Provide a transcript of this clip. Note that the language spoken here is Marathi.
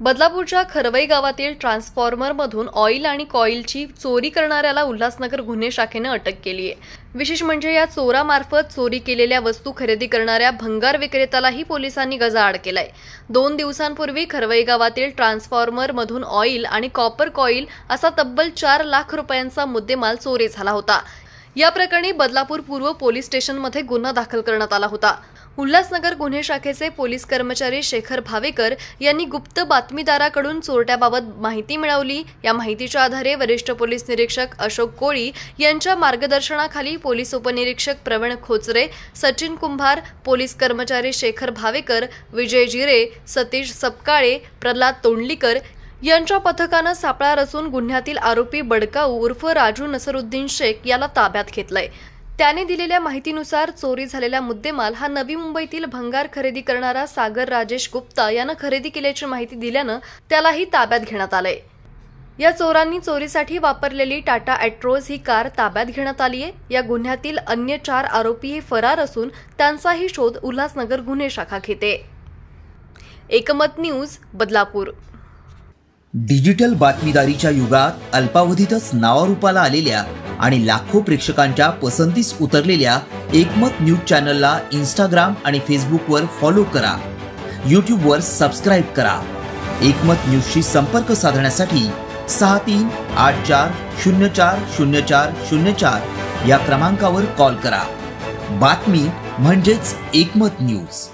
बदलापूरच्या खरवई गावातील ट्रान्सफॉर्मरमधून ऑइल आणि कॉइलची चोरी करणाऱ्याला उल्हासनगर गुन्हे शाखेने अटक केली आहे। विशेष म्हणजे या चोरामार्फत चोरी केलेल्या वस्तू खरेदी करणाऱ्या भंगार विक्रेत्यालाही पोलिसांनी गजाआड केलाय। 2 दिवसांपूर्वी खरवई गावातील ट्रान्सफॉर्मरमधून ऑइल आणि कॉपर कॉइल असा तब्बल 4 लाख रुपयांचा मुद्देमाल चोरी झाला होता। या प्रकरणी बदलापूर पूर्व पोलीस स्टेशनमध्ये गुन्हा दाखल करण्यात आला होता। उल्हासनगर गुन्हे शाखेचे पोलीस कर्मचारी शेखर भावेकर यांनी गुप्त बातमीदाराकडून चोरट्याबाबत माहिती मिळवली। या माहितीच्या आधारे वरिष्ठ पोलीस निरीक्षक अशोक कोळी यांच्या मार्गदर्शनाखाली पोलीस उपनिरीक्षक प्रवीण खोचरे, सचिन कुंभार, पोलीस कर्मचारी शेखर भावेकर, विजय जिरे, सतीश सपकाळे, प्रल्हाद तोंडलीकर यांच्या पथकानं सापळा रचून गुन्ह्यातील आरोपी बडकाऊ उर्फ राजू नसरुद्दीन शेख याला ताब्यात घेतलंय। त्याने दिलेल्या माहितीनुसार चोरी झालेला मुद्देमाल हा नवी मुंबईतील भंगार खरेदी करणारा सागर राजेश गुप्ता यानं खरेदी केल्याची माहिती दिल्यानं त्यालाही ताब्यात घेण्यात आलंय। या चोरांनी चोरीसाठी वापरलेली टाटा ॲट्रोज ही कार ताब्यात घेण्यात आली आहे। या गुन्ह्यातील अन्य 4 आरोपी हे फरार असून त्यांचाही शोध उल्हासनगर गुन्हे शाखा घेते। एकमत न्यूज, बदलापूर। डिजिटल बातमीदारीच्या युगात अल्पावधीतच नावारूपाला आलेल्या आणि लाखो प्रेक्षकांच्या पसंतीस उतरलेल्या एकमत न्यूज चॅनलला इंस्टाग्राम आणि फेसबुकवर फॉलो करा, यूट्यूबवर सबस्क्राइब करा। एकमत न्यूजशी संपर्क साधण्यासाठी 6384040404 या क्रमांकावर कॉल करा। बातमी म्हणजेच एकमत न्यूज।